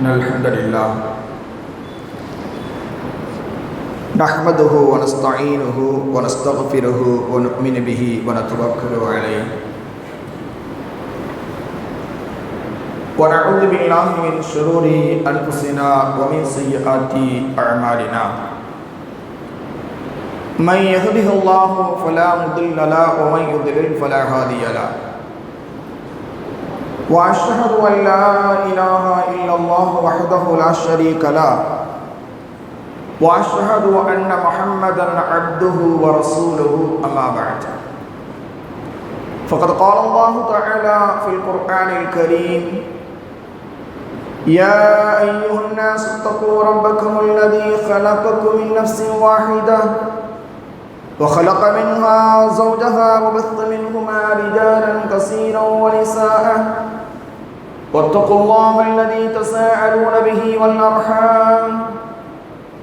إن الحمد لله نحمده ونستعينه ونستغفره ونؤمن به ونتوكل عليه ونعوذ بالله من شرور أنفسنا ومن سيئات أعمالنا من يهده الله فلا مضل له ومن يضلل فلا هادي له وأشهد أن لا إله إلا الله وحده لا شريك له وأشهد أن محمدا عبده ورسوله أما بعد فقد قال الله تعالى في القرآن الكريم يا أيها الناس اتقوا ربكم الذي خلقكم من نفس واحدة وخلق منها زوجها وبث منهما رجالا كثيرا ونساء واتقوا الله الذي تساءلون به والأرحام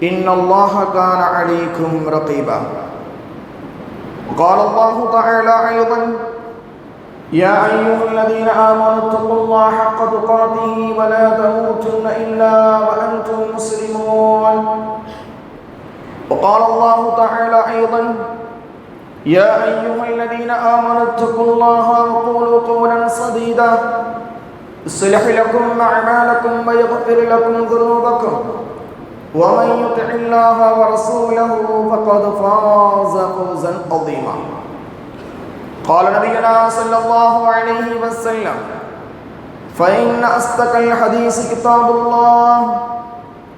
إن الله كان عليكم رقيبا قال الله تعالى أيضا يا أيها الذين آمنوا اتقوا الله حق تقاته ولا تموتن إلا وأنتم مسلمون وقال الله تعالى أيضا يا أيها الذين آمنوا اتقوا الله وقولوا قولا سديدا يصلح لكم أعمالكم ويغفر لكم ذنوبكم ومن يطع الله ورسوله فقد فاز فوزا عظيما قال نبينا صلى الله عليه وسلم فإن أصدق الحديث كتاب الله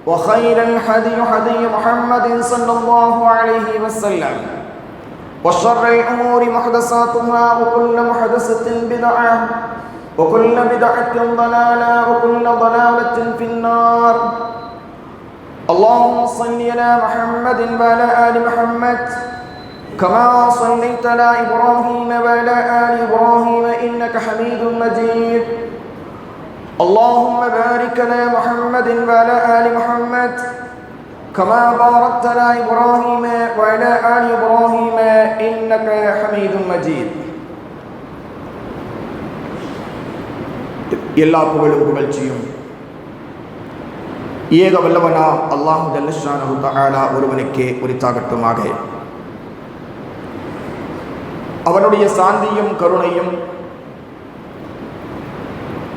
وخير الهدي هدي محمد صلى الله عليه وسلم وشر الأمور محدثاتها وكل محدثة بدعة وكل بدعة ضلالة وكل ضلالة في النار اللهم صل على محمد وعلى آل محمد كما صليت على إبراهيم وعلى آل إبراهيم إنك حميد مجيد اللهم بارك على محمد وعلى آل محمد كما باركت على إبراهيم وعلى آل إبراهيم إنك حميد مجيد எல்லா புகழும் புகழ்ச்சியும் ஏக வல்லவனா அல்லாஹ் ஜல்ல ஷானஹு தஆலா ஒருவனுக்கே உரித்தாகட்டுமாக. அவனுடைய சாந்தியும் கருணையும்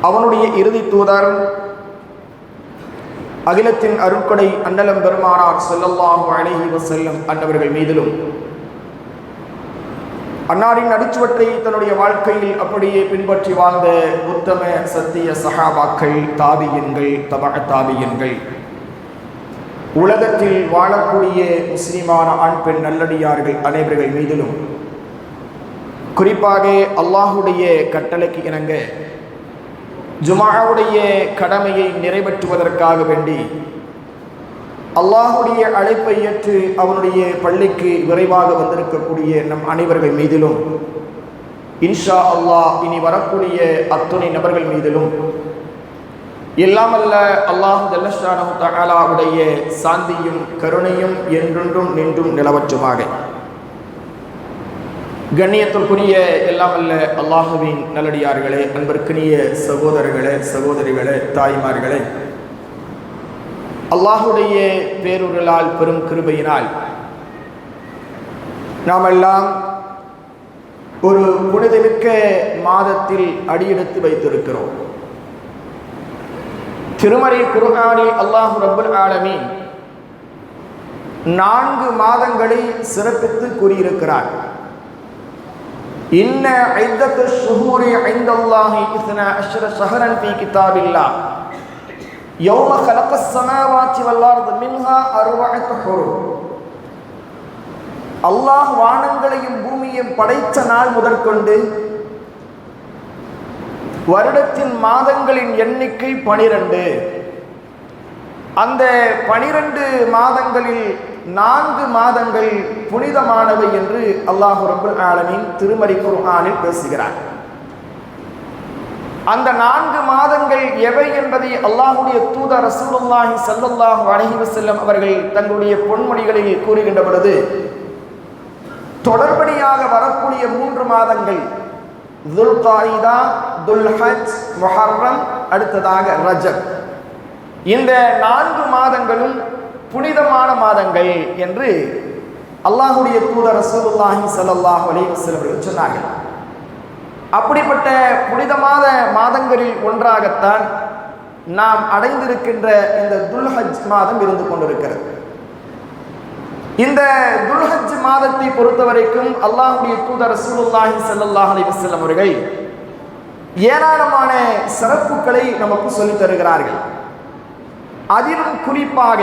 அவனுடைய இறுதி தூதர் அகிலத்தின் அருட்கொடை அண்ணலம் பெருமானார் ஸல்லல்லாஹு அலைஹி வஸல்லம் அன்னவர்கள் மீதிலும் அன்னாரின் அடிச்சுவற்றை தன்னுடைய வாழ்க்கையில் அப்படியே பின்பற்றி வாழ்ந்த உத்தம சத்திய சஹாபாக்கள், தாபியின்கள், தபஅ தாபியின்கள், உலகத்தில் வாழக்கூடிய முஸ்லிமான ஆண் பெண் நல்லடியார்கள் அனைவர்கள் மீதிலும் குறிப்பாக அல்லாஹுடைய கட்டளைக்கு இணங்க ஜுமாவுடைய கடமையை நிறைவேற்றுவதற்காக வேண்டி அல்லாஹுடைய அழைப்பை ஏற்று அவனுடைய பள்ளிக்கு விரைவாக வந்திருக்கக்கூடிய நம் அனைவர்கள் மீதிலும் இன்ஷா அல்லாஹ் இனி வரக்கூடிய அத்துணை நபர்கள் மீதிலும் எல்லாமல்ல அல்லாஹ் ஜல்ல ஷானஹு தஆலாவுடைய சாந்தியும் கருணையும் என்றென்றும் நின்றும் நிலவற்றுமாக. கண்ணியத்திற்குரிய எல்லாமல்ல அல்லாஹுவின் நல்லடியார்களே, அன்பிற்கினிய சகோதரர்களே, சகோதரிகளே, தாய்மார்களே, அல்லாஹுடைய பேருருளால் பெரும் கிருபையினால் நாமெல்லாம் ஒரு புனிதமிக்க மாதத்தில் அடியெடுத்து வைத்திருக்கிறோம். திருமறை குர்ஆனில் அல்லாஹ் ரப்பல் ஆலமீன் 4 மாதங்களை சிறப்பித்து கூறியிருக்கிறார். இன்ன இத்தத்து ஷுஹூரி இன்தல்லாஹி 12 ஷஹரன் ஃபீ கிதாபில்லாஹ் யௌம கலக்கஸ் ஸமாவாத்தி வல் அர்த மின்ஹா அர்பஅத்து ஹுரும். அல்லாஹ் வானங்களையும் பூமியையும் படைத்த நாள் முதற்கொண்டு வருடத்தின் மாதங்களின் எண்ணிக்கை 12. அந்த 12 மாதங்களில் 4 மாதங்கள் புனிதமானவை என்று அல்லாஹ் ரப்பல் ஆலமீன் திருமறை குர்ஆனில் பேசுகிறார். அந்த 4 மாதங்கள் எவை என்பதை அல்லாஹ்வுடைய தூதர் ரசூலுல்லாஹி ஸல்லல்லாஹு அலைஹி வஸல்லம் அவர்கள் தங்களுடைய பொன்மொழிகளில் கூறுகின்ற பொழுது தொடர்படியாக வரக்கூடிய 3 மாதங்கள் துல்காயிதா, துல்ஹஜ், முஹர்ரம், அடுத்ததாக ரஜப். இந்த 4 மாதங்களும் புனிதமான மாதங்கள் என்று அல்லாஹ்வுடைய தூதர் ரசூலுல்லாஹி ஸல்லல்லாஹு அலைஹி வஸல்லம் அவர்கள் சொன்னார்கள். அப்படிப்பட்ட புனிதமான மாதங்களில் ஒன்றாகத்தான் நாம் அடைந்திருக்கின்ற இந்த துல்ஹஜ் மாதம் இருந்து கொண்டிருக்கிறது. இந்த துல்ஹஜ் மாதத்தை பொறுத்தவரைக்கும் அல்லாஹ்வுடைய தூதர் ரசூலுல்லாஹி ஸல்லல்லாஹு அலைஹி வஸல்லம் அவர்கள் ஏராளமான சிறப்புகளை நமக்கு சொல்லித் தருகிறார்கள். அதிலும் குறிப்பாக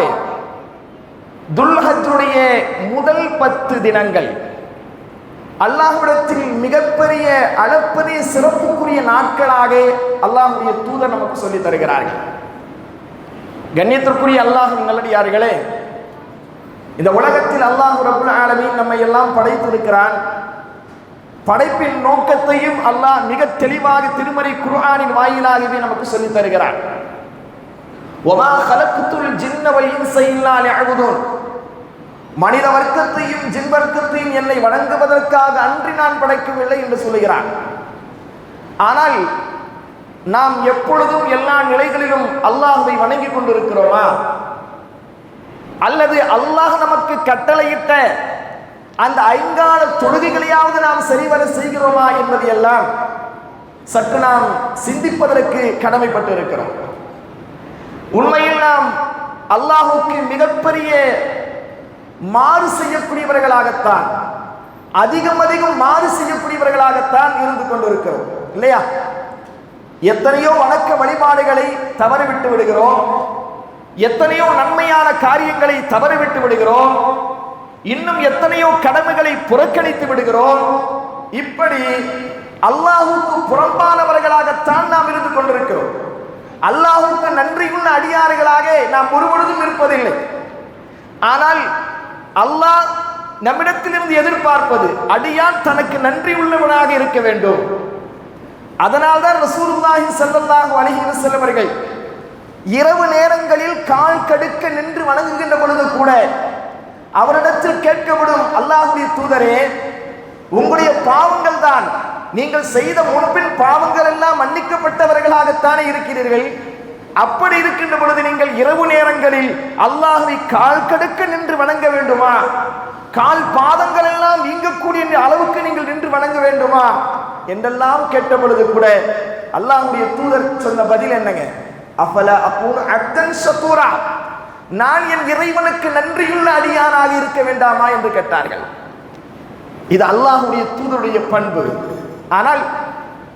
துல்ஹஜ்ஜுடைய முதல் 10 தினங்கள் அல்லாஹ்விடத்தில் மிகப்பெரிய அளப்பரிய சிறப்புக்குரிய நாட்களாக அல்லாஹ்வுடைய தூதர் நமக்கு சொல்லித் தருகிறார்கள். கண்ணியத்திற்குரிய அல்லாஹ்வின் நல்லடியார்களே, இந்த உலகத்தில் அல்லாஹ் ரப்புல் ஆலமீன் நம்மை எல்லாம் படைத்திருக்கிறான். படைப்பின் நோக்கத்தையும் அல்லாஹ் மிக தெளிவாக திருமறை குர்ஆனின் வாயிலாகவே நமக்கு சொல்லித் தருகிறான். வமா கலக்துல் ஜின்ன வல் இன்ஸ இல்லா லியஅபுதூன், மனித வர்க்கத்தையும் ஜின் வர்க்கத்தையும் என்னை வணங்குவதற்காக அன்றி நான் படைக்கவில்லை என்று சொல்லுகிறான். ஆனால் நாம் எப்பொழுதும் எல்லா நிலைகளிலும் அல்லாஹ்வை வணங்கி கொண்டிருக்கிறோமா, அல்லது அல்லாஹ் நமக்கு கட்டளையிட்ட அந்த 5 கால தொழுகைகளையாவது நாம் சரிவர செய்கிறோமா என்பது எல்லாம் சற்று நாம் சிந்திப்பதற்கு கடமைப்பட்டு இருக்கிறோம். உண்மையில் நாம் அல்லாஹுக்கு மிகப்பெரிய மாறு செய்யக்கூடியவர்களாகத்தான், அதிகம் மாறு செய்யக்கூடியவர்களாகத்தான் இருந்து கொண்டிருக்கிறோம் இல்லையா? எத்தனையோ வணக்க வழிபாடுகளை தவறிவிட்டு விடுகிறோம், எத்தனையோ நன்மையான காரியங்களை தவறிவிட்டு விடுகிறோம், இன்னும் எத்தனையோ கடமைகளை புறக்கணித்து விடுகிறோம். இப்படி அல்லாஹுக்கு புறம்பானவர்களாகத்தான் நாம் இருந்து கொண்டிருக்கிறோம். அல்லாஹுக்கு நன்றியுள்ள அடியார்களாக நாம் ஒருபொழுதும் இருப்பதில்லை. ஆனால் அல்லாஹ் நம்மிடத்திலிருந்து எதிர்பார்ப்பது அடியான் தனக்கு நன்றி உள்ளவனாக இருக்க வேண்டும். அதனால்தான் ரசூலுல்லாஹி ஸல்லல்லாஹு அலைஹி வஸல்லம் அவர்கள் இரவு நேரங்களில் கால் கடுக்க நின்று வணங்குகின்ற பொழுது கூட அவரிடத்தில் கேட்கப்படும், அல்லாஹ்வுடைய தூதரே, உங்களுடைய பாவங்கள் தான், நீங்கள் செய்த முன்பின் பாவங்கள் எல்லாம் மன்னிக்கப்பட்டவர்களாகத்தானே இருக்கிறீர்கள். அப்படி இருக்கின்ற பொழுது நீங்கள் இரவு நேரங்களில் அல்லாஹ்வை கால் கடுக்க நின்று வணங்க வேண்டுமா? கால் பாதங்கள் எல்லாம் நீங்கக்கூடிய அளவுக்கு நீங்கள் நின்று வணங்க வேண்டுமா என்றெல்லாம் கேட்ட பொழுது கூட அல்லாஹ்வுடைய தூதர் சொன்ன பதில் என்னங்க? அஃபலா அகூனு அப்தன் ஷகூரா, நான் என் இறைவனுக்கு நன்றியுள்ள அடியானாக இருக்க வேண்டாமா என்று கேட்டார்கள். இது அல்லாஹ்வுடைய தூதருடைய பண்பு. ஆனால்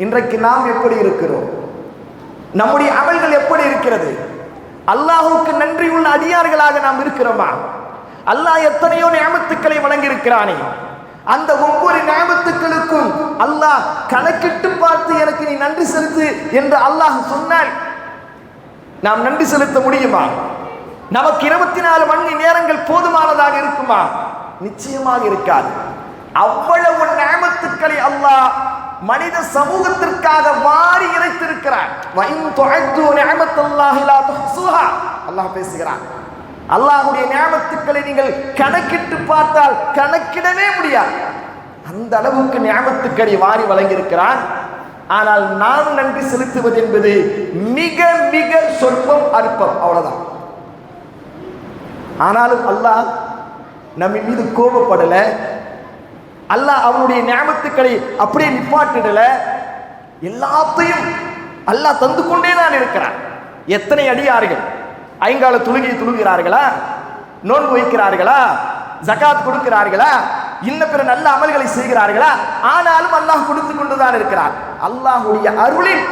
இன்றைக்கு நாம் எப்படி இருக்கிறோம்? நம்முடைய அமல்கள் எப்படி இருக்கிறது? அல்லாஹ்வுக்கு நன்றியுள்ள அடியார்களாக நாம் இருக்கிறோமா? அல்லாஹ் எத்தனையோ நியமத்துக்களை வழங்கியிருக்கிறானே, அந்த ஒவ்வொரு நியமத்துக்களுக்கும் அல்லாஹ் கணக்கிட்டு பார்த்து எனக்கு நீ நன்றி செலுத்து என்று அல்லாஹ் சொன்னால் நாம் நன்றி செலுத்த முடியுமா? நமக்கு 24 மணி நேரங்கள் போதுமானதாக இருக்குமா? நிச்சயமாக இருக்காது. அவ்வளவு நியமத்துக்களை அல்லாஹ் மனித சமூகத்திற்காக வாரி இறைத்திருக்கிறார். அல்லாஹ் பேசுகிறான், அல்லாஹ்வுடைய நியமத்துக்களை நீங்கள் கணக்கிட்டு பார்த்தால் கணக்கிடவே முடியாது. அந்த அளவுக்கு நியமத்துக்களை வாரி வழங்கியிருக்கிறான். ஆனால் நாம் நன்றி செலுத்துவது என்பது மிக மிக சொற்பம், அற்பம், அவ்வளவுதான். ஆனாலும் அல்லாஹ் நம்ம மீது கோபப்படல. அல்லாஹ் அவனுடைய நியமத்துக்களை அப்படியே நிப்பாட்டிடல. எல்லாத்தையும் அல்லாஹ் தந்து கொண்டே தான் இருக்கிறான். எத்தனை அடியார்கள் 5 கால தொழுகையை தொழுகிறார்களா, நோன்பு வைக்கிறார்களா, ஜகாத் கொடுக்கிறார்களா, இன்ன பிற நல்ல அமல்களை செய்கிறார்களா? ஆனாலும் அல்லாஹ் கொடுத்து கொண்டுதான் இருக்கிறார். அல்லாஹ்வுடைய அருளில்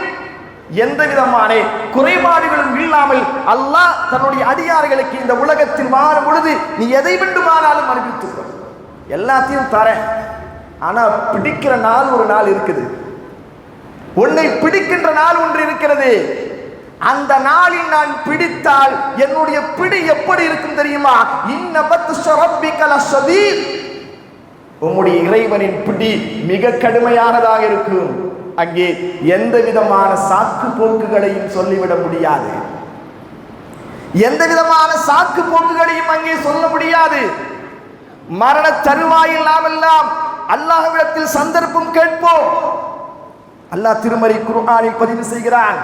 எந்த விதமான குறைபாடுகளும் இல்லாமல் அல்லாஹ் தன்னுடைய அடியார்களுக்கு இந்த உலகத்தில் வாழும் பொழுது நீ எதை வேண்டுமானாலும் அனுப்பித்துக்கோ, எல்லாத்தையும் தரேன். ஆனா பிடிக்கிற நாள் ஒரு நாள் இருக்குது, உன்னை பிடிக்கின்ற நாள் ஒன்று இருக்கிறது. அந்த நாளில் நான் பிடித்தால் என்னுடைய பிடி எப்படி இருக்கும் தெரியுமா? இன்ன பத்ஷ ரப்பிக லஷதீத், உம்முடைய இறைவனின் பிடி மிக கடுமையானதாக இருக்கும். அங்கே எந்த விதமான சாக்கு போக்குகளையும் சொல்லிவிட முடியாது. எந்த விதமான சாக்கு போக்குகளையும் அங்கே சொல்ல முடியாது. மரண தருவாயில் நாமெல்லாம் அல்லாஹ்விடத்தில் சந்தர்ப்பம் கேட்போம். அல்லாஹ் திருமறை குர்ஆனில் பதிவு செய்கிறான்,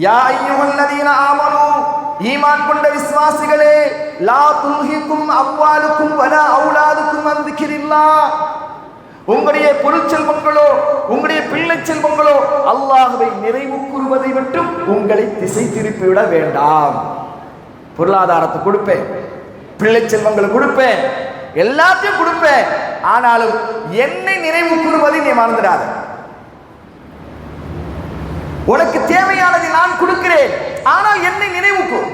யா அய்யுஹல்லதீன ஆமனூ ஈமான் கொண்ட விசுவாசிகளே, லா துல்ஹிக்கும் அம்வாலுக்கும் வலா அவுலாதுக்கும் அன் திக்ரில்லாஹ், உங்களுடைய பொருட்செல்வங்களோ உங்களுடைய பிள்ளை செல்வங்களோ அல்லாஹ்வை நினைவு கூறுவதை மட்டும் உங்களை திசை திருப்பிவிட வேண்டாம். பொருளாதாரத்தை கொடுப்பேன், பிள்ளை செல்வங்களை கொடுப்பேன், எல்லாத்தையும் கொடுப்பேன், ஆனாலும் என்னை நினைவு கூறுவதை நீ மறந்துடாத. உனக்கு தேவையானதை நான் கொடுக்கிறேன், ஆனால் என்னை நினைவு கூறு.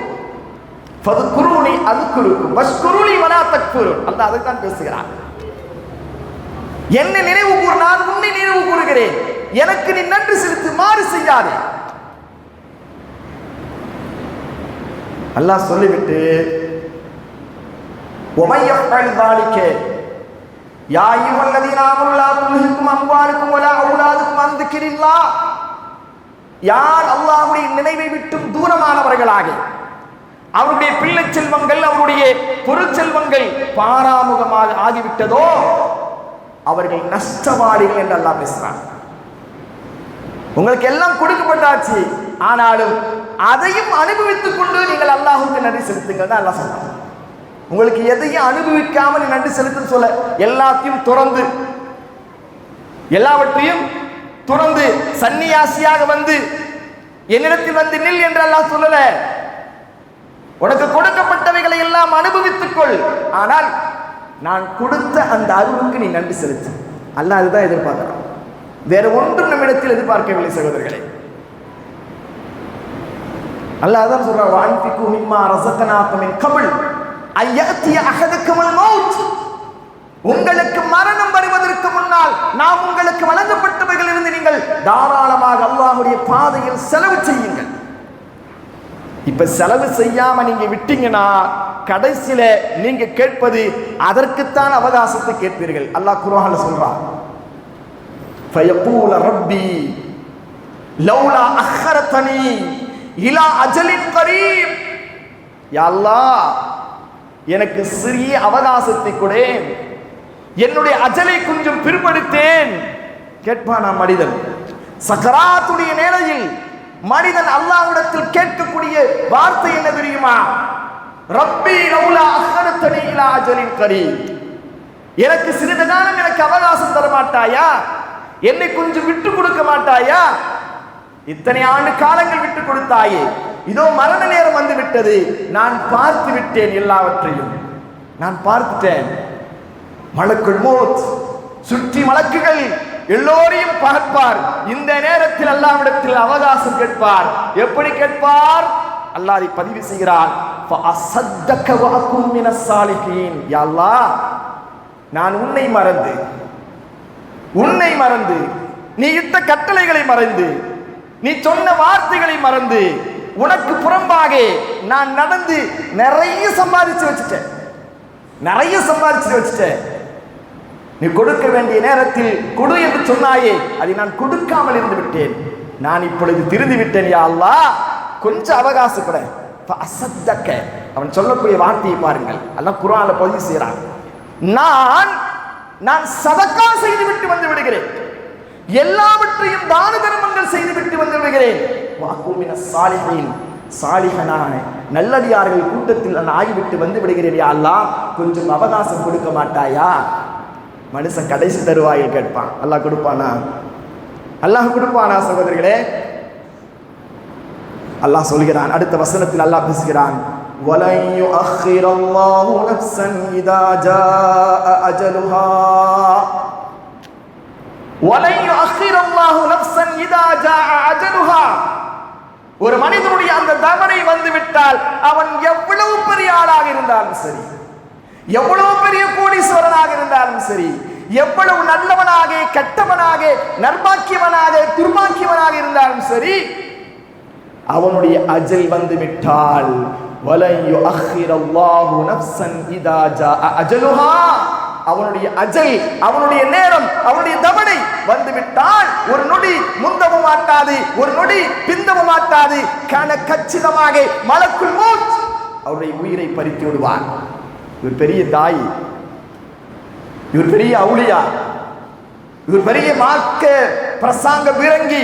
ஃபதுகுருனி அதுகுருக்கும் வஷ்குருனி வலா தக்ஃபுரூன். அல்லாஹ் அதை தான் பேசுகிறான். என்னை நினைவு கூறு, நான் உன்னை நினைவு கூறுகிறேன், எனக்கு நீ நன்றி செலுத்து, மாறு செய்யாதே. அல்லாஹ் சொல்லிவிட்டு وَمَن يَفْعَلْ ذَلِكَ يَا أَيُّهَا الَّذِينَ آمَنُوا لَا تُلْهِكُمْ أَمْوَالُكُمْ وَلَا أَوْلَادُكُمْ عَن ذِكْرِ اللَّهِ, யார் அல்லாஹ்வுடைய நினைவை விட்டு தூரமானவர்களாக அவருடைய பிள்ளை செல்வங்கள் அவருடைய பொருட்செல்வங்கள் பாராமுகமாக ஆகிவிட்டதோ அவர்கள் நஷ்டவாளிகள் என்று அல்லாஹ் பேசுறான். உங்களுக்கு எல்லாம் கொடுக்கப்பட்டாச்சு, ஆனாலும் அதையும் அனுபவித்துக் கொண்டு நீங்கள் அல்லாஹ்வுக்கு நன்றி செலுத்துங்கள் தான் அல்லாஹ் சொல்றான். உங்களுக்கு எதையும் அனுபவிக்காமல் நீ நன்றி செலுத்துன்னு சொல்ல, எல்லாத்தையும் துறந்து எல்லாவற்றையும் துறந்து சன்னியாசியாக வந்து என்னிடத்தில் வந்து நில் என்று அல்லாஹ் சொல்லல. உனக்கு கொடுக்கப்பட்டவைகளை எல்லாம் அனுபவித்துக் கொள், ஆனால் நான் கொடுத்த அந்த அருளுக்கு நீ நன்றி செலுத்து. அல்லாஹ் அதுதான் எதிர்பார்க்கிறான், வேற ஒன்றும் நம்மிடத்தில் எதிர்பார்க்கவில்லை சகோதரர்களே. அல்லாஹ் தான் சொல்றான், வஅன்ஃபிகு மிம்மா ரஸக்னாகும் மின் கப்ல் அய்யத்திய அஹதக்குமுல் மௌத், உங்களுக்கு மரணம் வருவதற்கு முன்னால் நாம் உங்களுக்கு வழங்கப்பட்டவைகளிலிருந்து நீங்கள் தாராளமாக அல்லாஹ்வுடைய பாதையில் செலவு செய்யுங்கள். இப்ப செலவு செய்யாம நீங்க விட்டீங்கன்னா கடைசியில நீங்க கேட்பது அதற்குத்தான் அவகாசத்தை கேட்பீர்கள். அல்லாஹ் குர்ஆன்ல சொல்றான், ஃபயகூல ரப்பி லௌலா அஹ்ரதனி இலா அஜலின் கரீம், யா அல்லாஹ் எனக்கு சிறிய அவகாசத்தை கொடு, என்னுடைய அஜலை கொஞ்சம் பிற்படுத்தேன். கேட்பானா மனிதன்? சக்கராத்துடைய நேரையில் மனிதன் அல்லாஹ்விடத்தில் கேட்கக்கூடிய வார்த்தை என்ன தெரியுமா? ரப்பி லௌலா அஹ்ரதனி இலா அஜலின் கரீம், எனக்கு சிறிது காலம் எனக்கு அவகாசம் தர மாட்டாயா? என்னை கொஞ்சம் விட்டு கொடுக்க மாட்டாயா? இத்தனை ஆண்டு காலங்கள் விட்டு கொடுத்தாயே, இதோ மரண நேரம் வந்து விட்டது, நான் பார்த்து விட்டேன், எல்லாவற்றையும் நான் பார்த்துட்டேன். மலக்குல் மௌத் சுற்றி மலக்குகள் எல்லோரையும் பார்ப்பார். இந்த நேரத்தில் அல்லாஹ்விடத்தில் அவகாசம் கேட்பார். எப்படி கேட்பார்? அல்லாஹ் அதை பதிவு செய்கிறான், ஃபஅஸத்தக வஅகும் மினஸ் சாலிஹீன். யா அல்லாஹ், நான் உன்னை மறந்து நீ இட்ட கட்டளைகளை மறந்து நீ சொன்ன வார்த்தைகளை மறந்து உனக்கு புறம்பாக நான் நடந்து நிறைய சம்பாதிச்சு வச்சுட்டேன். நீ கொடுக்க வேண்டிய நேரத்தில் கொடு என்று சொன்னாயே, அதை நான் கொடுக்காமல் இருந்து விட்டேன். நான் இப்பொழுது திருந்து விட்டேன். யா அல்லாஹ், கொஞ்சம் அவகாசம் கூட. அவன் சொல்லக்கூடிய வார்த்தையை பாருங்கள், அல்லாஹ் குர்ஆன்ல பதிவு செய்கிறான். நான் சதக்கா செய்து விட்டு வந்து விடுகிறேன், எல்லாவற்றையும் தான தர்மங்கள் செய்து விட்டு வந்து விடுகிறேன். வாக்குமின சாலிஹீன், சாலிஹனான நல்லடியார்கள் கூட்டத்தில் நான் ஆகிவிட்டு வந்து விடுகிறேன். யா அல்லாஹ், கொஞ்சம் அவகாசம் கொடுக்க மாட்டாயா? மனுஷன் கடைசி தருவாயில் கேட்பான். அல்லாஹ் கொடுப்பானா? அல்லாஹ் கொடுப்பானா? சகோதரர்களே, அல்லாஹ் சொல்கிறான், அடுத்த வசனத்தில் அல்லாஹ் பேசுகிறான், وَلَنْ يُؤَخِّرَ اللَّهُ نَفْسًا إِذَا جَاءَ أَجَلُهَا وَلَنْ يُؤَخِّرَ اللَّهُ نَفْسًا إِذَا جَاءَ أَجَلُهَا. ஒரு மனிதனுடைய அந்த தவணை வந்து விட்டால் அவன் எவ்வளவு பெரிய ஆளாக இருந்தாலும் சரி, எவ்வளவு பெரிய கோடீஸ்வரனாக இருந்தாலும் சரி, எவ்வளவு நல்லவனாக கெட்டவனாக நற்பாக்கியவனாக துர்பாக்கியவனாக இருந்தாலும் சரி, அவனுடைய அஜல் வந்து விட்டால் வலன் யுஅக்கிரல்லாஹு நஃப்ஸன் இதா ஜாஅ அஜலுஹா, அவனுடைய அஜல், அவனுடைய நேரம், அவனுடைய தவணை வந்து விட்டால் ஒரு நொடி முந்தவும் மாட்டாது, ஒரு நொடி பிந்தவும் மாட்டாது. கச்சிதமாக மலக்குல் மௌத் அவருடைய உயிரை பறித்து விடுவான். இவர் பெரிய தாய், இவர் பெரிய அவுலியா, இவர் பெரிய மார்க்க பிரசாங்க பீரங்கி,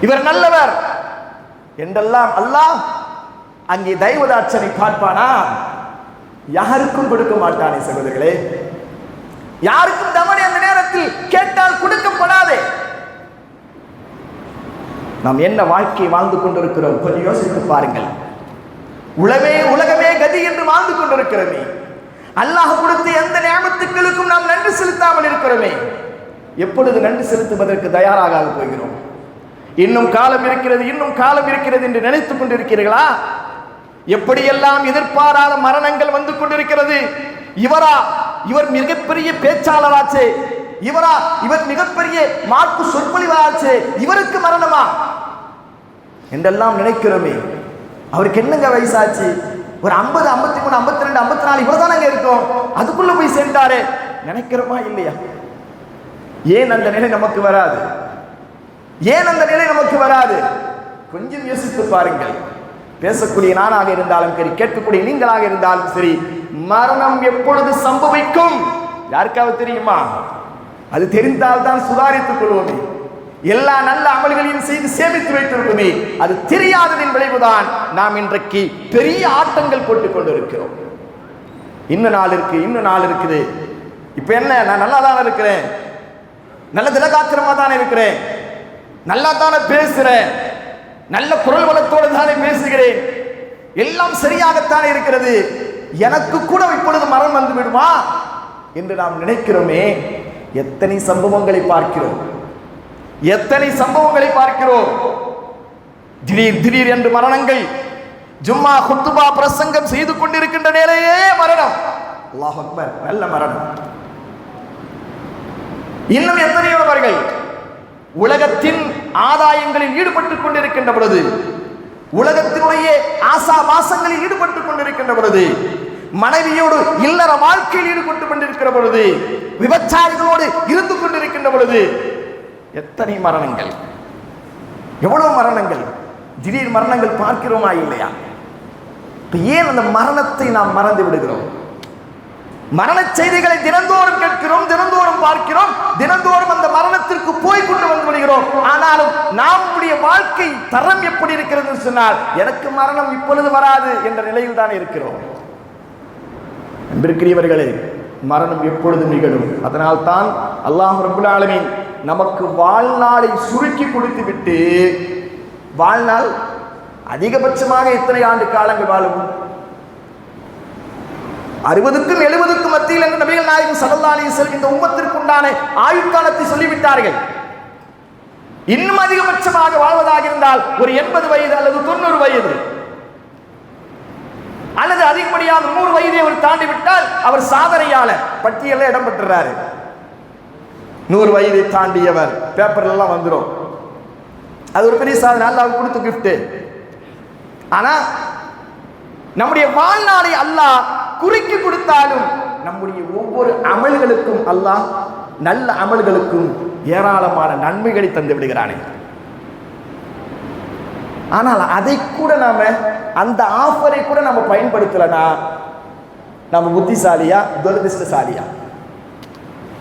இவர் நல்லவர், என்றெல்லாம் அல்லாஹ் அங்கே தெய்வதாட்சனை பார்ப்பானா? யாருக்கும் கொடுக்க மாட்டானே சகோதரர்களே. யாருக்கும் தவணை அந்த நேரத்தில் கேட்டால் கொடுக்கப்படாதே. நாம் என்ன வாழ்க்கை வாழ்ந்து கொண்டிருக்கிறோம் கொஞ்சம் யோசித்து பாருங்கள். உலகமே கதி என்று வாழ்ந்து கொண்டிருக்கிறோமே. அல்லாஹ் கொடுத்த எந்த நியமத்துக்களுக்கும் நாம் நன்றி செலுத்தாமல் இருக்கிறோமே. எப்பொழுது நன்றி செலுத்துவதற்கு தயாராக போகிறோம்? இன்னும் காலம் இருக்கிறது என்று நினைத்துக் கொண்டிருக்கிறீர்களா? எப்படியெல்லாம் எதிர்பாராத மரணங்கள் வந்து கொண்டிருக்கிறது. இவர் மிகப்பெரிய பேச்சாளராச்சே, இவர் மிகப்பெரிய மார்க்கு சொற்பொழிவாச்சே, இவருக்கு மரணமா என்றெல்லாம் நினைக்கிறோமே. அவருக்கு என்னங்க வயசாச்சு? ஒரு 50, 53, 52, 54 இவ்வளவுதானங்க இருக்கும். அதுக்குள்ள போய் சேர்ந்தாரே நினைக்கிறோமா இல்லையா? ஏன் அந்த நிலை நமக்கு வராது? கொஞ்சம் யோசித்து பாருங்கள். பேசக்கூடிய நானாக இருந்தாலும் சரி, கேட்கக்கூடிய நீங்களாக இருந்தாலும் சரி, மரணம் எப்பொழுது சம்பவிக்கும் யாருக்காவது தெரியுமா? அது தெரிந்தால்தான் சுதாரித்துக் கொள்வோமே. எல்லா நல்ல அமல்களையும் செய்து சேமித்து வைத்திருக்குமே. அது தெரியாததின் விளைவுதான் நாம் இன்றைக்கு பெரிய ஆட்டங்கள் போட்டுக் கொண்டிருக்கிறோம். இன்னும் நாள் இருக்குது. இப்ப என்ன, நான் நல்லா தானே இருக்கிறேன், நல்ல திலகாத்திரமா தானே இருக்கிறேன், நல்லா தானே பேசுறேன், நல்ல குரல் வளத்தோடு தானே பேசுகிறேன், எல்லாம் சரியாகத்தானே இருக்கிறது, எனக்கு கூட இப்பொழுது மரணம் வந்து விடுமா என்று நாம் நினைக்கிறோமே. எத்தனை சம்பவங்களை பார்க்கிறோம். திடீர் என்று மரணங்கள். ஜும்மா குத்துபா பிரசங்கம் செய்து கொண்டிருக்கின்ற நேரையே மரணம். அல்லாஹ் அக்பர், நல்ல மரணம். இன்னும் எத்தனையோ நபர்கள் உலகத்தின் ஆதாயங்களில் ஈடுபட்டுக் கொண்டிருக்கின்ற பொழுது, உலகத்தினுடைய ஆசா வாசங்களில் ஈடுபட்டுக் கொண்டிருக்கின்ற பொழுது, மனைவியோடு இல்லற வாழ்க்கையில் ஈடுபட்டுக் கொண்டிருக்கிற பொழுது, விபச்சாரிகளோடு இருந்து கொண்டிருக்கின்ற பொழுது எத்தனை மரணங்கள், எவ்வளவு மரணங்கள், திடீர் மரணங்கள் பார்க்கிறோமா இல்லையா? ஏன் அந்த மரணத்தை நாம் மறந்து விடுகிறோம்? மரண செய்திகளை தினந்தோறும் கேட்கிறோம், தினந்தோறும் பார்க்கிறோம், தினந்தோறும் அந்த மரணத்திற்கு போய் கொண்டு வந்து விடுகிறோம். ஆனாலும் நம்முடைய வாழ்க்கை தரம் எப்படி இருக்கிறது என்று சொன்னால், எனக்கு மரணம் இப்பொழுது வராது என்ற நிலையில் தான் இருக்கிறோம். அன்பிற்குரியவர்களே, மரணம் எப்பொழுது நிகழும். அதனால் தான் அல்லாஹ் ரப்புல் ஆலமீன் நமக்கு வாழ்நாளை சுருக்கி கொடுத்து விட்டு, வாழ்நாள் அதிகபட்சமாக எத்தனை ஆண்டு காலங்கள் வாழும்? 60க்கும் 70க்கும் மத்தியில் என்று நபிகள் நாயகம் ஸல்லல்லாஹு அலைஹி வஸல்லம் இந்த உம்மத்திற்கு உண்டான ஆயுட்காலத்தை சொல்லிவிட்டார்கள். இன்னும் அதிகபட்சமாக வாழ்வதாக இருந்தால் ஒரு 80 வயது அல்லது 90 வயது அல்லது அதிகப்படியாக 100 வயதை அவர் தாண்டிவிட்டால் அவர் சாதனையாளர் பட்டியலில் இடம் பெற்றுறாரு. 100 வயதை தாண்டியவர் பேப்பர்ல எல்லாம் வந்துடும். அது ஒரு பெரிய சாதனை, அல்லாஹ் கொடுத்த கிஃப்ட். ஆனா நம்முடைய வாழ்நாளை அல்லாஹ் குறுக்கி கொடுத்தாலும் நம்முடைய ஒவ்வொரு அமல்களுக்கும் அல்லாஹ், நல்ல அமல்களுக்கும் ஏராளமான நன்மைகளை தந்து விடுகிறானே. ஆனால் அதை கூட நாம, அந்த ஆஃபரை கூட நம்ம பயன்படுத்தலைன்னா நம்ம புத்திசாலியா துரதிர்ஷ்டசாலியா?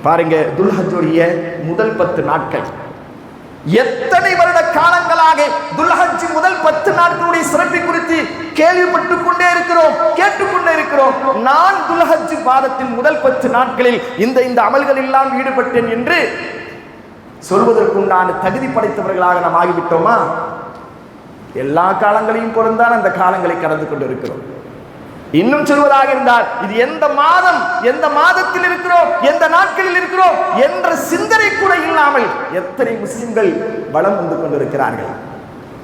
பாருங்க, துல்ஹஜ்ஜுடைய முதல் 10 நாட்கள், எத்தனை வருட காலங்களாக துல்ஹஜ் முதல் 10 நாட்களுடைய சிறப்பை குறித்து கேள்விப்பட்டுக் கொண்டே இருக்கிறோம், கேட்டுக்கொண்டே இருக்கிறோம். நான் துல்ஹஜ் மாதத்தின் முதல் 10 நாட்களில் இந்த அமல்கள் எல்லாம் ஈடுபட்டேன் என்று சொல்வதற்குண்டான தகுதி படைத்தவர்களாக நாம் ஆகிவிட்டோமா? எல்லா காலங்களையும் பொருந்தான் அந்த காலங்களை கடந்து கொண்டிருக்கிறோம். இன்னும் சொல்வதாக இருந்தால், இது எந்த மாதம், எந்த மாதத்தில் இருக்கிறோம், எந்த நாட்களில் இருக்கிறோம் என்ற சிந்தனை கூட இல்லாமல் எத்தனை முஸ்லிம்கள் வலம் வந்து கொண்டிருக்கிறார்கள்.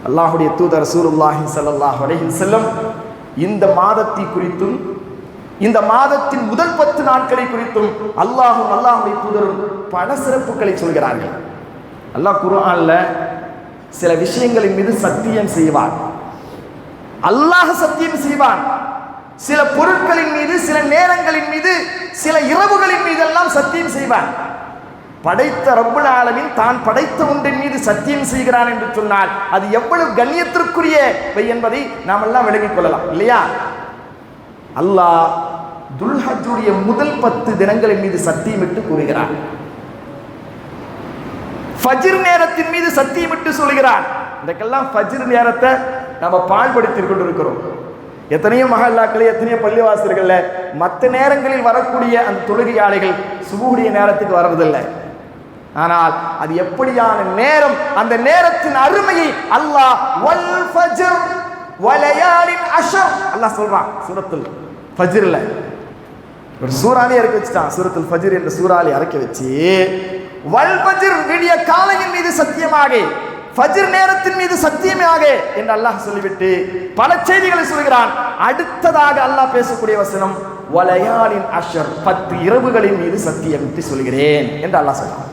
அல்லாஹ்வுடைய தூதர் ரசூலுல்லாஹி ஸல்லல்லாஹு அலைஹி வஸல்லம் இந்த மாதத்தை குறித்தும், இந்த மாதத்தின் முதல் 10 நாட்களை குறித்தும் அல்லாஹ்வும் அல்லாஹ்வுடைய தூதரும் பல சிறப்புகளை சொல்கிறார்கள். அல்லாஹ் குர்ஆன்ல சில விஷயங்களின் மீது சத்தியம் செய்வான், அல்லாஹ் சத்தியம் செய்வான். சில பொருட்களின் மீது, சில நேரங்களின் மீது, சில இரவுகளின் மீது எல்லாம் சத்தியம் செய்வான். படைத்த ரப்புல் ஆலமீன் தான் படைத்த ஒன்றின் மீது சத்தியம் செய்கிறான் என்று சொன்னால் அது எவ்வளவு கண்ணியத்திற்குரியவை என்பதை நாம் எல்லாம் விளங்கிக் கொள்ளலாம் இல்லையா? அல்லாஹ் துல்ஹஜ்ஜுடைய முதல் 10 தினங்களின் மீது சத்தியமிட்டு கூறுகிறான். ஃபஜ்ர் நேரத்தின் மீது சத்தியமிட்டு சொல்கிறான். இதற்கெல்லாம் ஃபஜ்ர் நேரத்தை நம்ம பாழ்படுத்திக் கொண்டிருக்கிறோம். எத்தனையோ மஹல்லாக்கள், எத்தனையோ பள்ளிவாசல்கள்ல மற்ற நேரங்களில் வரக்கூடிய அந்த தொழுகையாளிகள் சுபுடைய நேரத்துக்கு வர்றதில்லை. ஆனால் அது எப்படியான நேரம், அந்த நேரத்தின் அருமையை அல்லாஹ் வல் ஃபஜ்ர் வலயாலின் அஷ்ர் அல்லாஹ் சொல்றான் சூரத்துல் ஃபஜ்ர்ல. ஒரு சூறாலே இறக்கி வச்சுட்டான். சூரத்துல் ஃபஜ்ர் என்ற சூறாலே இறக்கி வச்சு வல் ஃபஜ்ர் விடிய காலையின் மீது சத்தியமாக, ஃபஜ்ர் நேரத்தின் மீது சத்தியமாக என்று அல்லாஹ் சொல்லிவிட்டு பல செய்திகளை சொல்கிறான். அடுத்ததாக அல்லாஹ் பேசக்கூடிய வசனம் வலயாலின் அஷ்ர் 10 இரவுகளின் மீது சத்தியமிட்டு சொல்கிறேன் என்று அல்லாஹ் சொல்றான்.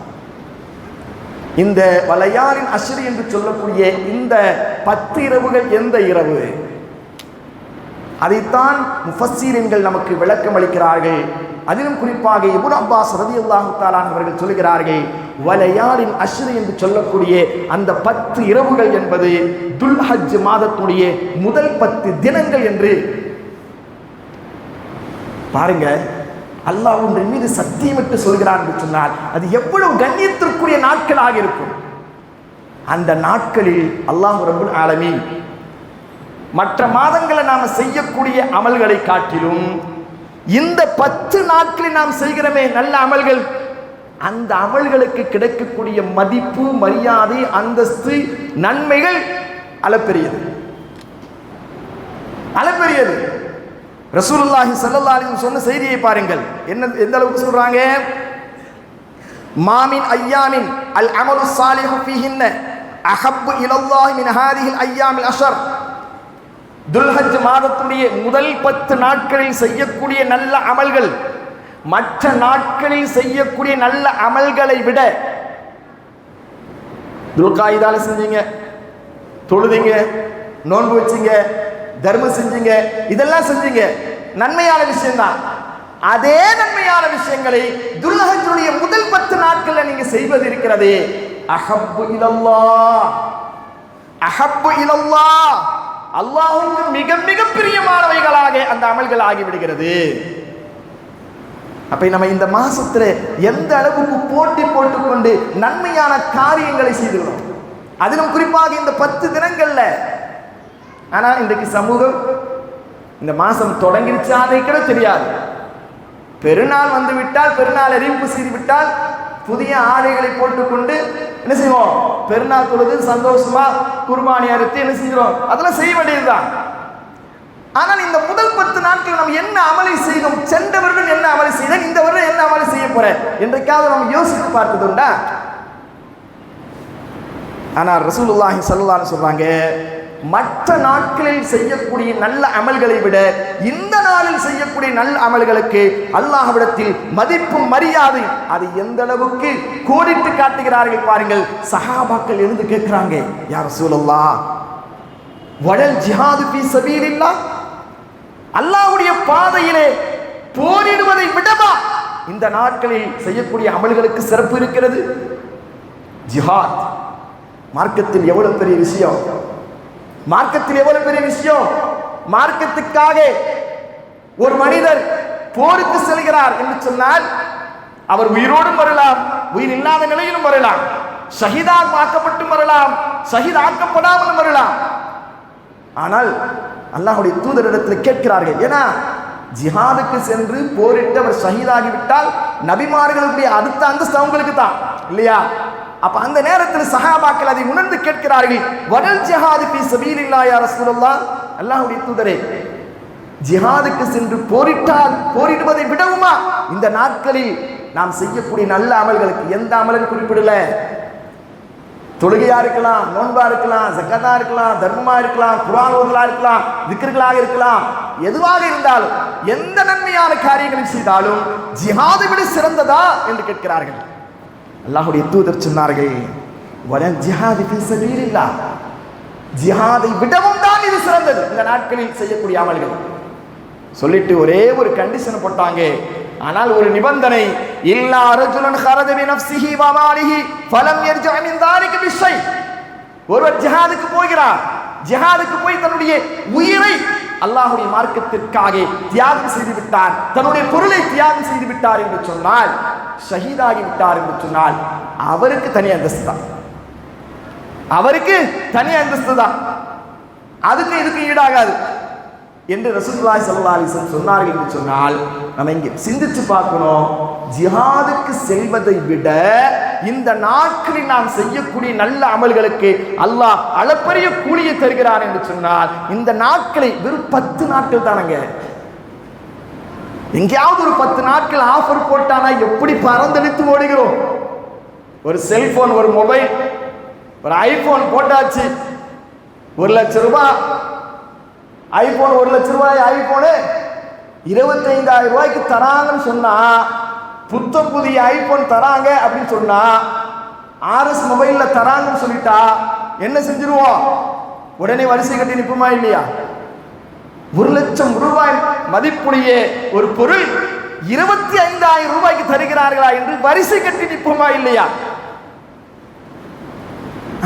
இந்த வலயாலின் அஷ்ர் என்று சொல்லக்கூடிய இந்த 10 இரவுகள் எந்த இரவு? அதைத்தான் முஃபஸ்ஸீரீன்கள் நமக்கு விளக்கம் அளிக்கிறார்கள். அதிலும் குறிப்பாக இப்னு அப்பாஸ் ரலியல்லாஹு தஆலா அவர்கள் சொல்கிறார்கள், வலயாலின் அஷ்ர் என்று சொல்லக்கூடிய அந்த 10 இரவுகள் என்பது துல்ஹஜ் மாதத்துடைய முதல் 10 தினங்கள் என்று. பாருங்க, அல்லாஹ் ஒன்றின் மீது சத்தியமிட்டு சொல்கிறான் என்று சொன்னால் அது எவ்வளவு கண்ணியத்திற்குரிய நாட்களாக இருக்கும். அந்த நாட்களில் அல்லாஹ் ரப்புல் ஆலமீன் மற்ற மாதங்களை நாம் செய்யக்கூடிய அமல்களை காட்டிலும் இந்த 10 நாட்களில் நாம் செய்கிறோமே நல்ல அமல்கள், அந்த அமல்களுக்கு கிடைக்கக்கூடிய மதிப்பு, மரியாதை, அந்தஸ்து, நன்மைகள் அளப்பெரியது, அளப்பெரியது. ரசூலுல்லாஹி ஸல்லல்லாஹு அலைஹி வஸல்லம் சொன்ன செய்தியை பாருங்கள். என்ன, எந்த அளவுக்கு சொல்றாங்க? மாமின் ஐயாமின் அல் அமலு ஸாலிஹு ஃபீஹின்ன அஹப்பு இலல்லாஹி மின் ஹாதிஹில் ஐயாமில் அஷர். துல்ஹஜ் மாதத்துடைய முதல் 10 நாட்களில் செய்யக்கூடிய நல்ல அமல்கள் மற்ற நாட்களில் செய்யக்கூடிய நல்ல அமல்களை விட, துல்காயிதால செஞ்சீங்க, தொழுதீங்க, நோன்பு வச்சீங்க, தர்மம் செஞ்சீங்க, இதெல்லாம் செஞ்சீங்க, நன்மையான விஷயம்தான். அதே நன்மையான விஷயங்களை துல்ஹஜ்ஜுடைய முதல் 10 நாட்கள்ல நீங்க செய்வது இருக்கிறதே, அஹப்பு இலல்லாஹ், அஹப்பு இலல்லாஹ், அல்லாஹ்வுக்கு மிக மிக பிரியமானவைகளாக அந்த அமல்கள் ஆகிவிடுகிறது. அப்ப நம்ம இந்த மாசத்துல எந்த அளவுக்கு போட்டி போட்டுக்கொண்டு நன்மையான காரியங்களை செய்துள்ளோம், அதிலும் குறிப்பாக இந்த 10 தினங்கள்ல. ஆனா இன்றைக்கு சமூகம் இந்த மாசம் தொடங்கிடுச்சானே கூட தெரியாது. பெருநாள் வந்து விட்டால், பெருநாள் அறிவிப்பு செய்து விட்டால் புதிய ஆடைகளை போட்டுக்கொண்டு என்ன செய்வோம், பெருநாள் தொழுது சந்தோஷமா குர்பானி அறுத்து என்ன செஞ்சோம், அதெல்லாம் செய்ய வேண்டியதுதான். ஆனால் இந்த முதல் 10 நாட்கள் நம்ம என்ன அமலை செய்தோம், சென்ற வருடம் என்ன அமலை செய்தோம், இந்த வருடம் என்ன அமலை செய்ய போறேன் என்றைக்காவது நம்ம யோசித்து பார்த்ததுண்டா? ஆனால் ரசூலுல்லாஹி ஸல்லல்லாஹு அலைஹி சொல்றாங்க, மற்ற நாட்களில் செய்யக்கூடிய நல்ல அமல்களை விட இந்த நாளில் செய்யக்கூடிய நல்ல அமல்களுக்கு அல்லாஹ்விடத்தில் மதிப்பும் மரியாதை அது எந்த அளவுக்கு கோடிட்டு காட்டுகிறார்கள் பாருங்கள். சஹாபாக்கள் எழுந்து கேட்கிறாங்க, யா ரசூலல்லாஹ் வடல் ஜிஹாது ஃபீ சபீலில்லாஹ், அல்லாஹ்வுடைய பாதையிலே போரிடுவதை விடவா இந்த நாட்களில் செய்யக்கூடிய அமல்களுக்கு சிறப்பு இருக்கிறது? ஜிஹாத் மார்க்கத்தில் எவ்வளவு பெரிய விஷயம், மார்க்கத்தில் எவ்வளவு பெரிய விஷயம். மார்க்கத்துக்காக ஒரு மனிதர் போருக்கு செல்கிறார் என்று சொன்னால் அவர் உயிரோடும் வரலாம், உயிர் இல்லாத நிலையிலும் வரலாம், ஷஹீதாக ஆக்கப்பட்டும் வரலாம், ஷஹீத் ஆக்கப்படாமலும் வரலாம். ஆனால் அல்லாஹ்வுடைய தூதரிடத்தில் கேட்கிறார்கள், ஏன்னா ஜிஹாதுக்கு சென்று போரிட்டு அவர் ஷஹீதாகிவிட்டால் நபிமார்களுடைய அடுத்த அந்தஸ்து அவங்களுக்கு தான் இல்லையா? அப்ப அந்த நேரத்தில் சஹாபாக்கள் அதை உணர்ந்து கேட்கிறார்கள், வடல் ஜிஹாது ஃபீ சபீலில்லாஹ் யா ரசூலல்லாஹ், அல்லாஹ்வுடைய தூதரே ஜிஹாதுக்கு சென்று போரிட்டால் போரிடுவதை விடவுமா இந்த நாட்களில் நாம் செய்யக்கூடிய நல்ல அமல்களுக்கு எந்த அமலும் குறிப்பிடல. தொழுகையா இருக்கலாம், நோன்பா இருக்கலாம், ஜக்காத்தா இருக்கலாம், தர்மமா இருக்கலாம், குர்ஆன் ஓதுதலா இருக்கலாம், திக்ர்களாக இருக்கலாம், எதுவாக இருந்தாலும் எந்த நன்மையான காரியங்களை செய்தாலும் ஜிஹாதை விட சிறந்ததா என்று கேட்கிறார்கள். அல்லாஹ்வுடைய தூதர் சொன்னார்கள், வலல் ஜிஹாது ஃபீ சபீலில்லாஹ், ஜிஹாதை விடவும் தான் இது சிறந்தது இந்த நாட்களில் செய்யக்கூடிய அமல்கள். சொல்லிட்டு ஒரே ஒரு கண்டிஷன் போட்டாங்க, ஆனால் ஒரு நிபந்தனை, இல்லா ரஜுலன் ஹரஜ பி நஃப்ஸிஹி வ மாலிஹி ஃபலம் யர்ஜஅ மின் ذلك பிஷை. ஒருவர் ஜிஹாதுக்கு போகிறார், ஜிஹாதுக்கு போய் தன்னுடைய உயிரை அல்லாஹ்வுடைய மார்க்கத்திற்காக தியாகம் செய்து விட்டார், தன்னுடைய பொருளை தியாகம் செய்து விட்டார் என்று சொன்னால், ஷஹீதாகி விட்டார் என்று சொன்னால் அவருக்கு தனி அந்தஸ்து தான், அவருக்கு தனி அந்தஸ்து தான். அதுக்கு இதுக்கு ஈடாகாது என்று ரசூலுல்லாஹி ஸல்லல்லாஹு அலைஹி வஸல்லம் சொன்னார்கள் என்று சொன்னால், நம்ம இங்கே சிந்திச்சு பார்க்கணும். ஜிஹாதுக்கு செல்வதை விட இந்த நாட்களில் நாம் செய்யக்கூடிய நல்ல அமல்களுக்கு அல்லாஹ் அளப்பரிய கூலியை தருகிறான் என்று சொன்னால், இந்த நாட்களை வெறும் 10 நாட்கள் தானங்க. எங்கேயாவது ஒரு 10 நாட்கள் ஆஃபர் போட்டானா எப்படி பறந்தடித்து ஓடுகிறோம். ஒரு செல்போன், ஒரு மொபைல், ஒரு ஐபோன் போட்டாச்சு, 1 லட்சம் ரூபாய் ஐபோன், 1 லட்சம் ரூபாய் ஐபோனு 25,000 ரூபாய்க்கு தராங்கன்னு சொன்னா, புத்தம் புதிய ஐபோன் தராங்க அப்படின்னு சொன்னா, RS மொபைல்ல தராங்கன்னு சொல்லிட்டா என்ன செஞ்சிருவோம்? உடனே வரிசை கட்டி நிற்போமா இல்லையா? 1 லட்சம் ரூபாய் மதிப்புடைய ஒரு பொருள் 25,000 ரூபாய்க்கு தருகிறார்களா என்று வரிசை கட்டி நிற்போமா இல்லையா?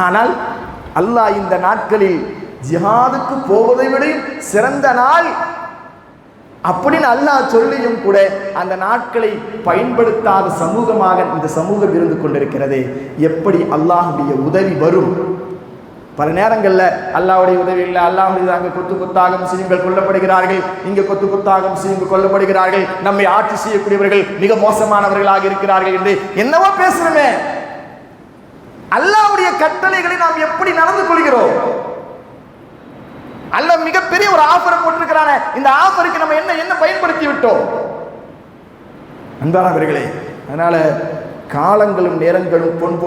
ஆனால் அல்லாஹ் இந்த நாட்களில் ஜிஹாதுக்கு போவதை விட சிறந்த நாள் அப்படின்னு அல்லாஹ் சொல்லியும் கூட அந்த நாட்களை பயன்படுத்தாத சமூகமாக இந்த சமூகம் இருந்து கொண்டிருக்கிறது. எப்படி அல்லாஹ்வுடைய உதவி வரும்? பல நேரங்களில் அல்லாஹ்வுடைய உதவி இல்லை, அல்லாஹ்வுடைய அங்கே கொத்து கொத்தாக முஸ்லிம்கள் கொல்லப்படுகிறார்கள், இங்கே கொத்து கொத்தாக முஸ்லிம்கள் கொல்லப்படுகிறார்கள், நம்மை ஆட்சி செய்யக்கூடியவர்கள் மிக மோசமானவர்களாக இருக்கிறார்கள் என்று என்னவோ பேசுறமே. அல்லாஹ்வுடைய கட்டளைகளை நாம் எப்படி நடந்து கொள்கிறோம்? அல்லாஹ் மிகப்பெரிய ஒரு ஆஃபரை போட்டிருக்கிறான, இந்த ஆஃபருக்கு நம்ம என்ன பயன்படுத்தி விட்டோம் அன்பானவர்களே? அதனால காலங்களும் நேரங்களும் பொன்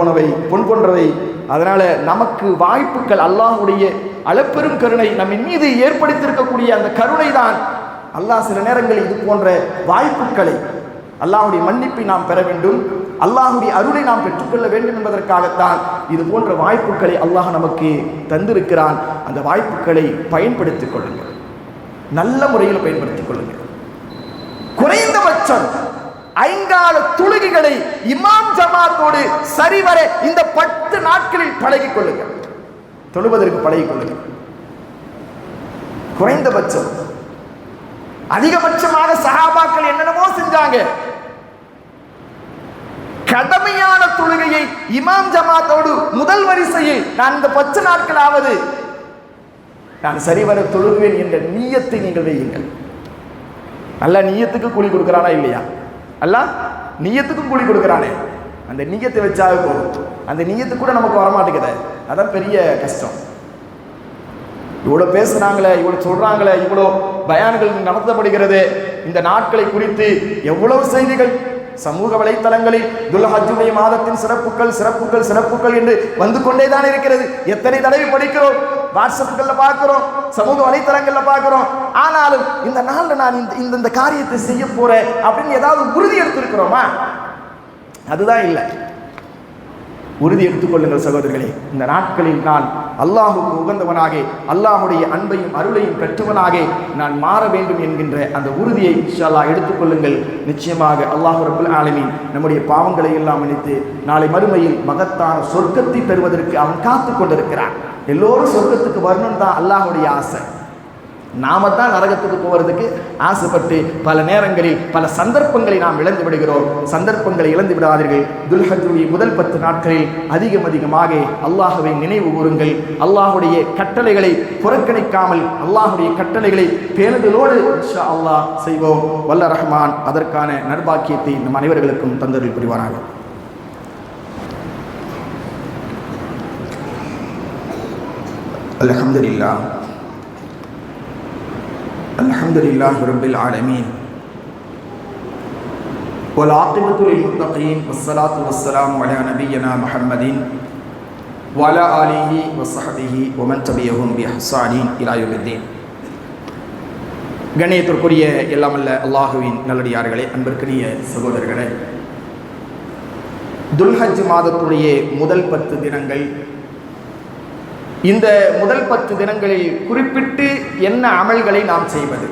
போன்றவை. அதனால நமக்கு வாய்ப்புகள், அல்லாஹ்வுடைய அளப்பெரும் கருணை நம்மின் மீது ஏற்படுத்தியிருக்கக்கூடிய அந்த கருணை தான். அல்லாஹ் சில நேரங்களில் இது போன்ற வாய்ப்புகளை, அல்லாஹ்வுடைய மன்னிப்பை நாம் பெற வேண்டும், அல்லாஹ்வுடைய அருளை நாம் பெற்றுக்கொள்ள வேண்டும் என்பதற்காகத்தான் இது போன்ற வாய்ப்புகளை அல்லாஹ் நமக்கு தந்திருக்கிறான். அந்த வாய்ப்புகளை பயன்படுத்திக் கொள்ளுங்கள், நல்ல முறையில் பயன்படுத்திக் கொள்ளுங்கள். குறைந்தபட்சம் 5 கால தொழுகைகளை இமாம் ஜமாத்தோடு சரிவர இந்த 10 நாட்களில் பழகிக் கொள்ளுங்கள், தொழுவதற்கு பழகிக் கொள்ளுங்கள். குறைந்தபட்சம். அதிகபட்சமாக சஹாபாக்கள் என்னென்னமோ செஞ்சாங்க. கடமையான தொழுகையை இமாம் ஜமாத்தோடு முதல் வரிசையில் நான் இந்த 10 நாட்களாவது நான் சரிவர தொழுவேன் என்ற நியத்தை நீங்கள் வையுங்கள். அல்ல நியத்துக்கு கூலி கொடுக்கிறானா இல்லையா? அல்ல நியத்துக்கும் கூலி கொடுக்கிறானே, அந்த நியத்தை வச்சாவே போதும். அந்த நியத்து கூட நமக்கு வரமாட்டேங்குது, அதான் பெரிய கஷ்டம். இவ்வளோ பேசுறாங்களே, இவ்வளோ சொல்றாங்களே, இவ்வளோ பயான்கள் நடத்தப்படுகிறது, இந்த நாட்களை குறித்து எவ்வளவு செய்திகள் சமூக வலைத்தளங்களில் துல்ஹஜ்ஜுடைய மாதத்தின் சிறப்புகள் என்று வந்து கொண்டே தான் இருக்கிறது. எத்தனை தடவை படிக்கிறோம், வாட்ஸ்அப்புகள்ல பார்க்கிறோம், சமூக வலைத்தளங்கள்ல பார்க்கிறோம். ஆனாலும் இந்த நாள்ல நான் இந்த காரியத்தை செய்ய போறேன் அப்படின்னு ஏதாவது உறுதி எடுத்திருக்கிறோமா? அதுதான் இல்லை. உறுதி எடுத்துக்கொள்ளுங்கள் சகோதரர்களே. இந்த நாட்களில் நான் அல்லாஹுக்கு உகந்தவனாக, அல்லாஹுடைய அன்பையும் அருளையும் பெற்றவனாக நான் மாற வேண்டும் என்கின்ற அந்த உறுதியை இன்ஷா அல்லாஹ் எடுத்துக்கொள்ளுங்கள். நிச்சயமாக அல்லாஹ் ரப்பல் ஆலமீன் நம்முடைய பாவங்களை எல்லாம் மன்னித்து நாளை மறுமையில் மகத்தான சொர்க்கத்தை பெறுவதற்கு அவன் காத்து கொண்டிருக்கிறான். எல்லோரும் சொர்க்கத்துக்கு வரணும்னு தான் அல்லாஹுடைய ஆசை. நாம தான் நரகத்துக்கு போவதற்கு ஆசைப்பட்டு பல நேரங்களில் பல சந்தர்ப்பங்களை நாம் இழந்து விடுகிறோம். சந்தர்ப்பங்களை இழந்து விடாதீர்கள். துல்ஹஜ்ஜுடைய முதல் 10 நாட்களில் அதிகமாக அல்லாஹ்வை நினைவு கூறுங்கள். அல்லாஹுடைய கட்டளைகளை புறக்கணிக்காமல் அல்லாஹுடைய கட்டளைகளை பேணுதலோடு இன்ஷா அல்லாஹ் செய்வோம். வல்ல ரஹ்மான் அதற்கான நற்பாக்கியத்தை நம் அனைவர்களுக்கும் தந்தருள் புரிவாராக. அல்ஹம்துலில்லாஹ் அல்ஹம்துலில்லாஹி ரப்பில் ஆலமீன் வல் ஆகிபத்து லில் முத்தகீன் வஸ்ஸலாத்து வஸ்ஸலாமு அலா நபிய்யினா முஹம்மதின் வ அலா ஆலிஹி வஸஹ்பிஹி வ மன் தபியஹும் பி இஹ்சானின் இலா யௌமித்தீன். கண்ணியத்திற்குரிய எல்லாமல்ல அல்லாஹுவின் நல்லடியார்களே, அன்பிற்குரிய சகோதரர்களே, துல்ஹஜ் மாதத்துடைய முதல் 10 தினங்கள், இந்த முதல் 10 தினங்களில் குறிப்பிட்டு என்ன அமல்களை நாம் செய்வது?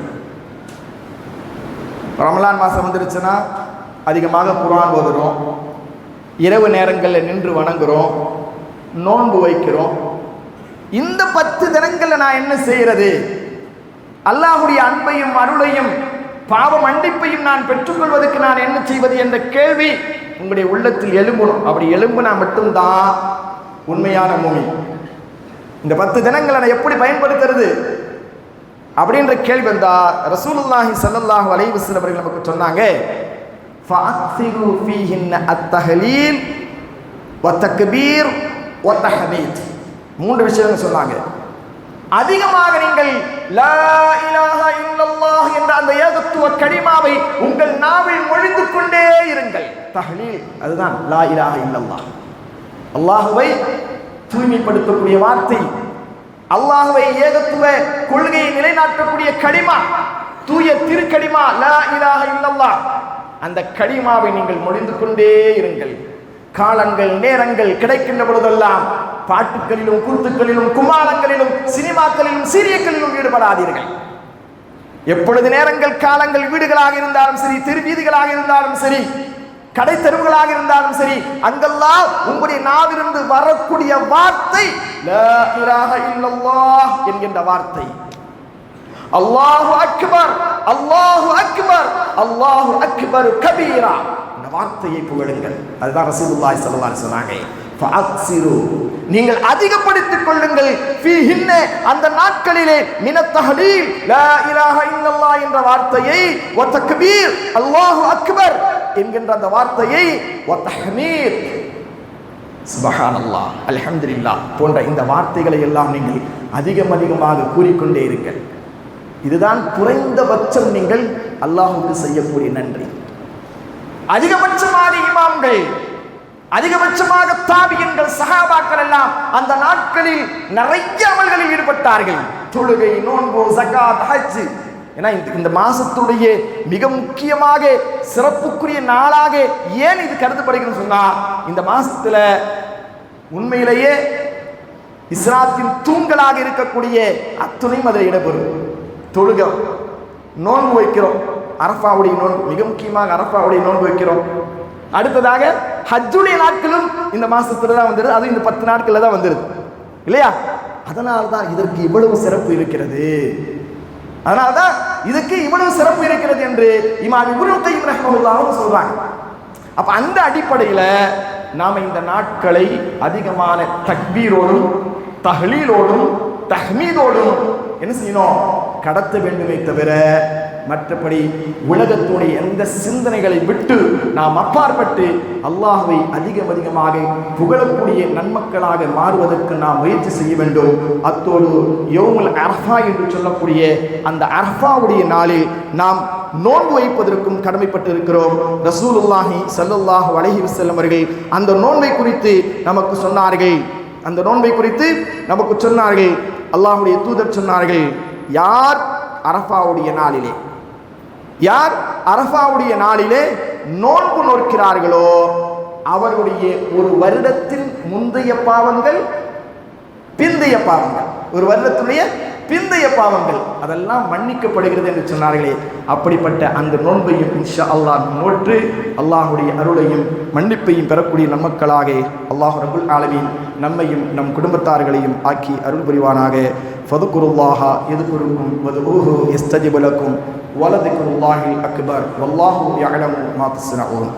ரமலான் மாதம் வந்துருச்சுன்னா அதிகமாக குர்ஆன் ஓதுறோம், இரவு நேரங்களில் நின்று வணங்குறோம், நோன்பு வைக்கிறோம். இந்த 10 தினங்களில் நான் என்ன செய்கிறது? அல்லாஹ்வுடைய அன்பையும் அருளையும் பாவ மன்னிப்பையும் நான் பெற்றுக்கொள்வதற்கு நான் என்ன செய்வது என்ற கேள்வி உங்களுடைய உள்ளத்தில் எழும்பணும். அப்படி எழும்பினா மட்டும்தான் உண்மையான மூமின். இந்த 10 தினங்களை நான் எப்படி பயன்படுத்துறது அப்படின்ற கேள்வி வந்தா ரசூலுல்லாஹி ஸல்லல்லாஹு அலைஹி வஸல்லம் அவர்கள் நமக்கு சொன்னாங்க, ஃபஅக்ஸிரு ஃபீஹின்ன அத்தஹலீல் வத்தக்பீர் வத்தஹமீத். 3 விஷயங்கள் சொன்னாங்க. அதிகமாக நீங்கள் லா இலாஹா இல்லல்லாஹ் என்ற அந்த ஏகத்துவ கலிமாவை உங்கள் நாவில் மொழிந்து கொண்டே இருங்கள். தஹ்லீல் அதுதான் லா இலாஹா இல்லல்லாஹ். அல்லாஹ்வை தூய்மைப்படுத்தக்கூடிய வார்த்தை, அல்லாஹ்வை ஏகத்துவ கொள்கையை நிலைநாட்டக்கூடிய கலிமா, தூய திருக்கலிமா லா இலாஹா இல்லல்லாஹ். அந்த கலிமாவை நீங்கள் மொழிந்து கொண்டே இருங்கள். காலங்கள் நேரங்கள் கிடைக்கின்ற பொழுதெல்லாம் பாட்டுக்களிலும் கூத்துக்களிலும் குமாரங்களிலும் சினிமாக்களிலும் சீரியக்களிலும் ஈடுபடாதீர்கள். எப்பொழுது நேரங்கள் காலங்கள் வீடுகளாக இருந்தாலும் சரி, தெருவீதிகளாக இருந்தாலும் சரி, கடை தெருவுகளாக இருந்தாலும் சரி, அங்கெல்லாம் உங்களுடைய நாவிலிருந்து வரக்கூடிய வார்த்தை லா இலாஹா இல்லல்லாஹ் என்கின்ற வார்த்தை. அல்லாஹு அக்பர் அல்லாஹு அக்பர் அல்லாஹு அக்பர் கபீரா, இந்த வார்த்தையை புகழுங்கள். அதுதான் ரசூலுல்லாஹி ஸல்லல்லாஹு அலைஹி வஸல்லம் சொன்னாங்க, ஃபஅக்ஸிரு நீங்கள் அதிகப்படுத்திக் கொள்ளுங்கள் ஃபீஹின்ன அந்த நாட்களிலே மினத் தஹ்லீல் லா இலாஹா இல்லல்லாஹ் என்ற வார்த்தையை, வ தக்பீர் அல்லாஹு அக்பர் என்கின்ற அந்த வார்த்தையை, வ தஹ்மீத் சுப்ஹானல்லாஹ் அல்ஹம்துலில்லாஹ் போன்ற இந்த வார்த்தைகளை எல்லாம் நீங்கள் அதிகமாக கூறிக்கொண்டே இருங்கள். இதுதான் குறைந்தபட்சம் நீங்கள் அல்லாஹ்வுக்கு செய்யக்கூடிய நன்றி. அதிகபட்சமாக இமாம்கள், அதிகபட்சமாக தாபியன்கள், சஹாபாக்கள் எல்லாம் அந்த நாட்களில் நிறைய அமல்களில் ஈடுபட்டார்கள். தொழுகை, நோன்பு, ஜகாத், ஹஜ். ஏன்னா இந்த மாசத்துடைய மிக முக்கியமாக சிறப்புக்குரிய நாளாக ஏன் இது கருதப்படுகிறது சொன்னா, இந்த மாசத்துல உண்மையிலேயே இஸ்லாத்தின் தூண்களாக இருக்கக்கூடிய அத்துணையும் அதில் இடம்பெறும். தொழுகை, நோன்பு வைக்கிறோம், அரஃபாவுடைய நோன்பு, மிக முக்கியமாக அரஃபாவுடைய நோன்பு வைக்கிறோம். அடுத்ததாக ஹஜ்ஜுடைய நாட்களும் இந்த மாசத்துல தான் வந்துடுது, அது இந்த 10 நாட்கள்ல தான் வந்துடுது இல்லையா? அதனால்தான் இதற்கு இவ்வளவு சிறப்பு இருக்கிறது. அதனால்தான் இதுக்கு இவ்வளவு சிறப்பு இருக்கிறது என்று இமாம் இப்னு கையிம் ரஹ்மத்துல்லாஹி சொல்றாங்க. அப்ப அந்த அடிப்படையில நாம இந்த நாட்களை அதிகமான தக்பீரோடும் தஹ்லீலோடும் தஹ்மீதோடும் என்ன செய்யணும், கடத்த வேண்டுமே தவிர மற்றபடி உலகத்துடைய எந்த சிந்தனைகளை விட்டு நாம் அப்பாற்பட்டு அல்லாஹ்வை அதிகமாக புகழக்கூடிய நன்மக்களாக மாறுவதற்கு நாம் முயற்சி செய்ய வேண்டும். அத்தோடு யௌமுல் அரஃபா என்று சொல்லக்கூடிய அந்த அரஃபாவுடைய நாளில் நாம் நோன்பு வைப்பதற்கும் கடமைப்பட்டு இருக்கிறோம். ரசூலுல்லாஹி ஸல்லல்லாஹு அலைஹி வஸல்லம் அவர்கள் அந்த நோன்பை குறித்து நமக்கு சொன்னார்கள். அந்த நோன்பை குறித்து நமக்கு சொன்னார்கள். அல்லாஹ்வுடைய தூதர் சொன்னார்கள், யார் அரஃபாவுடைய நாளிலே, யார் அரஃபாவுடைய நாளிலே நோன்பு நோக்கிறார்களோ அவர்களுடைய ஒரு வருடத்தின் முந்தைய பாவங்கள், பிந்தைய பாவங்கள், ஒரு வருடத்துடைய பிந்தைய பாவங்கள் அதெல்லாம் மன்னிக்கப்படுகிறது என்று சொன்னார்களே, அப்படிப்பட்ட அந்த நோன்பையும் இன்ஷா அல்லாஹ் நோற்று அல்லாஹுடைய அருளையும் மன்னிப்பையும் பெறக்கூடிய நம்மக்களாக அல்லாஹ் ரப்புல் ஆலமீன் நம்மையும் நம் குடும்பத்தார்களையும் ஆக்கி அருள் புரிவானாக. ஃபதுகுருல்லாஹ யதுகுருக்கும் வதுஊஹு யஸ்தஜிபு லக்கும் வலதிகுருல்லாஹில் அக்பர் வல்லாஹு யஅலமு மா தஸ்னஊன்.